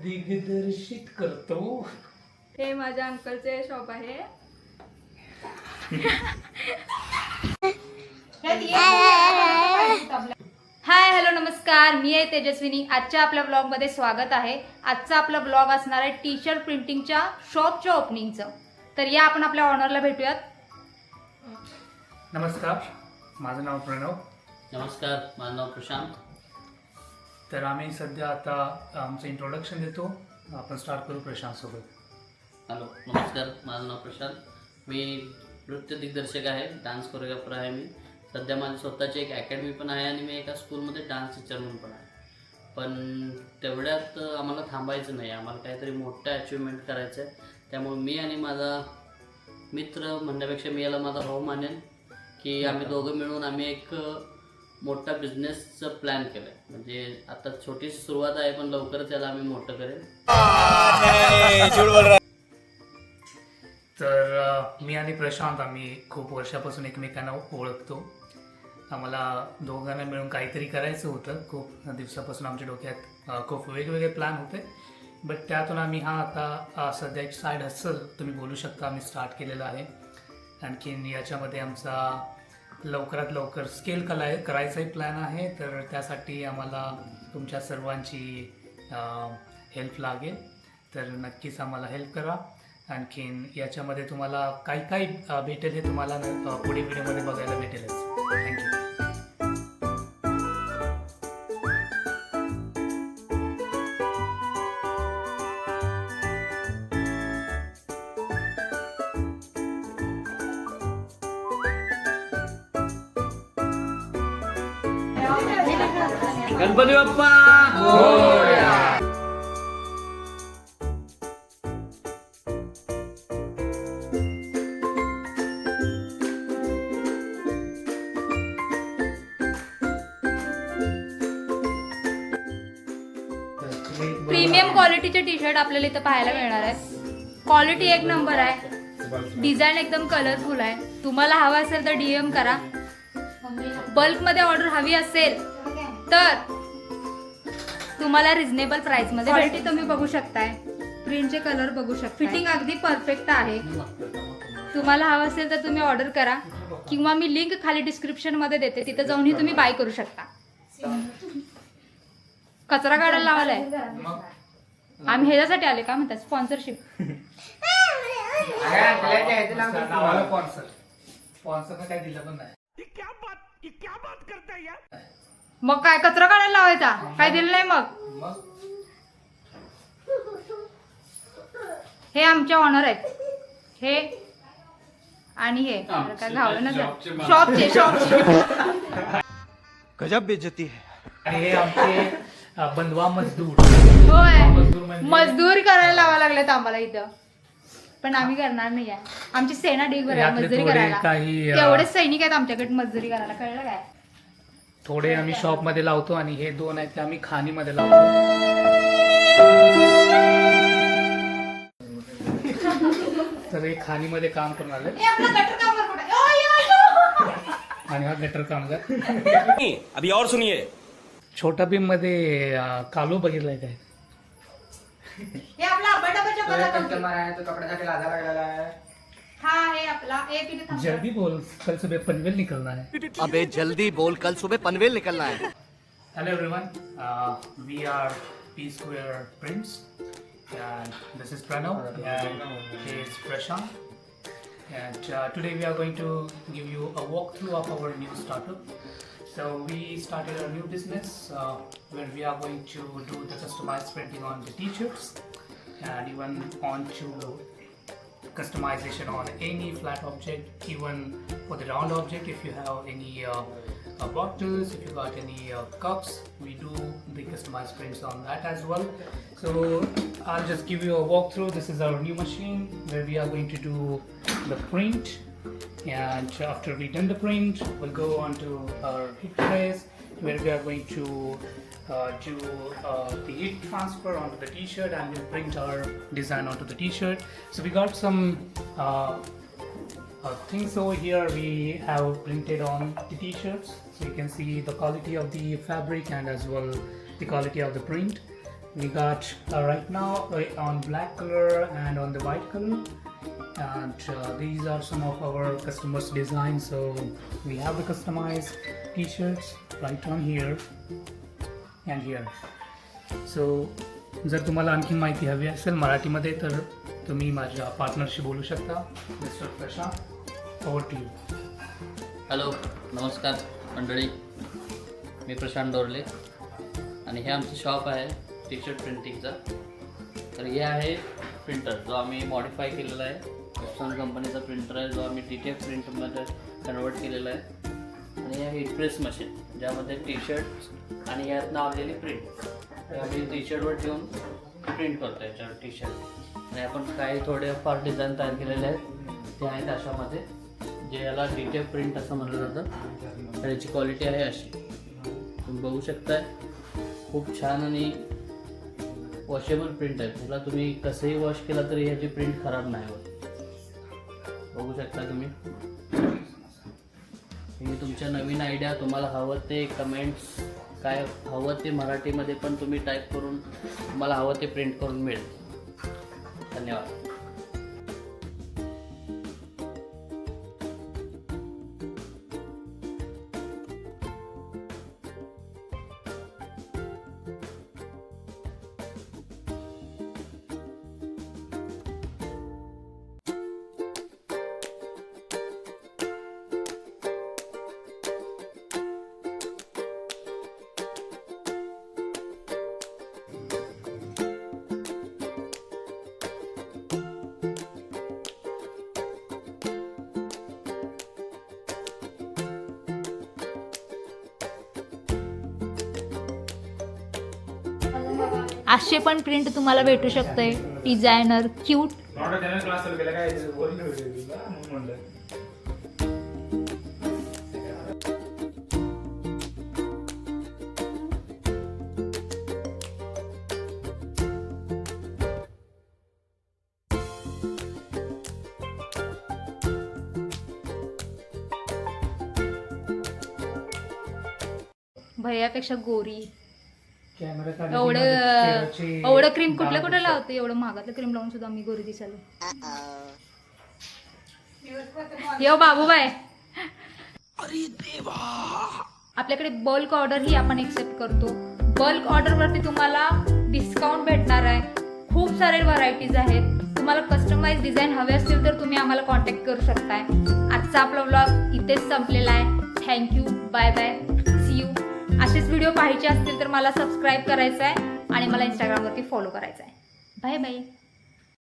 दिग्दर्शित करतो. हे माझ्या अंकलचे शॉप आहे. हाय हॅलो नमस्कार, मी आहे तेजस्विनी. आजच्या आपल्या ब्लॉगमध्ये स्वागत आहे. आजचा आपला ब्लॉग असणार आहे टी शर्ट प्रिंटिंगच्या शॉपच्या ओपनिंगचं. तर या आपण आपल्या ऑनरला भेटूयात. नमस्कार, माझं नाव प्रणव. नमस्कार, माझं नाव प्रशांत. तर आम्ही सध्या आता आमचं इंट्रोडक्शन देतो. आपण स्टार्ट करू प्रशांतसोबत. हॅलो, नमस्कार, माझं नाव प्रशांत. मी नृत्य दिग्दर्शक आहे, डान्स कोरिओग्राफर आहे. मी सध्या माझी स्वतःची एक अकॅडमी पण आहे आणि मी एका स्कूलमध्ये डान्स टीचर म्हणून पण आहे. पण तेवढ्यात आम्हाला थांबायचं नाही, आम्हाला काहीतरी मोठं अचिव्हमेंट करायचं आहे. त्यामुळे मी आणि माझा मित्र म्हणण्यापेक्षा मी याला माझा भाऊ मानेन की आम्ही दोघं मिळून आम्ही एक मोठा बिझनेसचं प्लॅन केलं आहे. म्हणजे आता छोटीशी सुरुवात आहे पण लवकरच याला आम्ही मोठं करेल. तर मी आणि प्रशांत आम्ही खूप वर्षापासून एकमेकांना ओळखतो. आम्हाला दोघांना मिळून काहीतरी करायचं होतं. खूप दिवसापासून आमच्या डोक्यात खूप वेगवेगळे प्लॅन होते. बट त्यातून आम्ही आता सध्या एक साईड हसल तुम्ही बोलू शकता आम्ही स्टार्ट केलेला आहे. आणखीन याच्यामध्ये आमचा लवकरात लवकर स्केल करायचाही प्लॅन आहे. तर त्यासाठी आम्हाला तुमच्या सर्वांची हेल्प लागेल. तर नक्कीच आम्हाला हेल्प करा. आणखीन याच्यामध्ये तुम्हाला काय भेटेल हे तुम्हाला पुढे व्हिडिओमध्ये बघायला भेटेलच. थँक्यू. गणपती बाप्पा. प्रीमियम क्वालिटीचे टी शर्ट आपल्याला इथं पाहायला मिळणार आहे. क्वालिटी एक नंबर आहे, डिझाईन एकदम कलरफुल आहे. तुम्हाला हवा असेल तर DM करा. बल्कमध्ये ऑर्डर हवी असेल तर तुम्हाला रिझनेबल प्राइसमध्ये क्वालिटी तुम्ही बघू शकताय. प्रिंटचे कलर बघू शकता. फिटिंग अगदी परफेक्ट आहे. तुम्हाला हवं असेल तर तुम्ही ऑर्डर करा किंवा मी लिंक खाली डिस्क्रिप्शनमध्ये देते, तिथं जाऊनही तुम्ही बाय करू शकता. कचरा काढायला लावलाय आम्ही ह्याच्यासाठी आले का म्हणतात स्पॉन्सरशिप. काय दिलं पण नाही. मग काय कचरा काढायला लावायचा, काय दिलं नाही. मग हे आमचे ऑनर आहेत, हे आणि हे काय घावलं ना शॉपचे. गजब बेइज्जती है. आणि हे आमचे बंधवा मजदूर. होय, म्हणजे मजदूर करायला लावा लागलेत आम्हाला इथं. पण आम्ही करणार नाही आहे. आमची सेना ढीग भरायला मजुरी करायला. एवढेच सैनिक आहेत आमच्याकडे मजुरी करायला, कळलं काय. थोडे आम्ही शॉप मध्ये लावतो आणि हे दोन आहेत ते आम्ही खाणीमध्ये लावतो. तर हे खाणीमध्ये काम करून आले आणि हा गटर कामगार. अभी और सुनिए. छोटा भीम मध्ये कालू बघितलाय काय. हे आपला कस्टमर आहे तो कपड्यासाठी लाजा लागलेला आहे. हा हे आपला जल्दी बोल, कल सुबह पनवेल निकलना है. अबे जल्दी बोल, कल सुबह पनवेल निकलना है. Hello everyone, we are P Square Prints and this is Pranav and he is Prashant, and today we are going to give you a walkthrough of our new startup. So we started a new business where we are going to do the customized printing on the t-shirts and even on to customization on any flat object, even for the round object. If you have any bottles, if you got any cups, we do the customized prints on that as well. So I'll just give you a walkthrough. This is our new machine where we are going to do the print, and after we done the print, we'll go on to our heat press where we are going to do the heat transfer onto the t-shirt and we'll print our design onto the t-shirt. So we got some things over here we have printed on the t-shirts, so you can see the quality of the fabric and as well the quality of the print. we got right now on black color and on the white color, and these are some of our customers' designs. So we have the customized t-shirts right on here and here. So जर तुम्हाला आणखी माहिती हवी असेल मराठीमध्ये तर तुम्ही माझ्या पार्टनरशी बोलू शकता. Mister Prashant, over to you. Hello, नमस्कार मंडळी, मी प्रशांत डोरले आणि हे आमचं शॉप आहे टी शर्ट प्रिंटिंगचा. तर हे आहे प्रिंटर जो आम्ही मॉडिफाय केलेला आहे. एप्सॉन कंपनीचा प्रिंटर आहे जो आम्ही TTF प्रिंटमध्ये कन्वर्ट केलेला आहे. आणि हे हीट प्रेस मशीन ज्यामध्ये टी शर्ट आणि यातनं आलेली प्रिंट हे आम्ही टी शर्टवर ठेवून प्रिंट करतो याच्यावर टी शर्ट. आणि आपण काही थोडे फार डिझाईन तयार केलेले आहेत ते आहेत अशामध्ये, जे याला TTF प्रिंट असं म्हटलं जातं. तर याची क्वालिटी आहे अशी, तुम्ही बघू शकताय. खूप छान आणि वॉशेबल प्रिंट आहे. त्याला तुम्ही कसंही वॉश केला तरी ह्याची प्रिंट खराब नाही होत. बघू शकता तुम्ही. तुम्ही तुमच्या नवीन आयडिया तुम्हाला हवं ते कमेंट्स काय हवं ते मराठीमध्ये पण तुम्ही टाईप करून तुम्हाला हवं ते प्रिंट करून मिळेल. धन्यवाद. असे पण प्रिंट तुम्हाला भेटू शकते. Designer cute. भैयापेक्षा गोरी. एवढं क्रीम कुठल्या कुठे लावते? एवढं महागातलं क्रीम लावून सुद्धा मी गोरी दिसायला. यो बाबूबाई, आपल्याकडे बल्क ऑर्डर ही आपण एक्सेप्ट करतो. बल्क ऑर्डरवरती तुम्हाला डिस्काउंट भेटणार आहे. खूप सारे व्हरायटीज आहेत. तुम्हाला कस्टमाइज डिझाईन हवे असतील तर तुम्ही आम्हाला कॉन्टॅक्ट करू शकताय. आजचा आपला व्लॉग इथेच संपलेला आहे. Thank you, bye bye, see you. असेच व्हिडिओ पाहायचे असतील तर मला सबस्क्राईब करायचं आहे आणि मला इंस्टाग्रामवरती फॉलो करायचं आहे. Bye bye.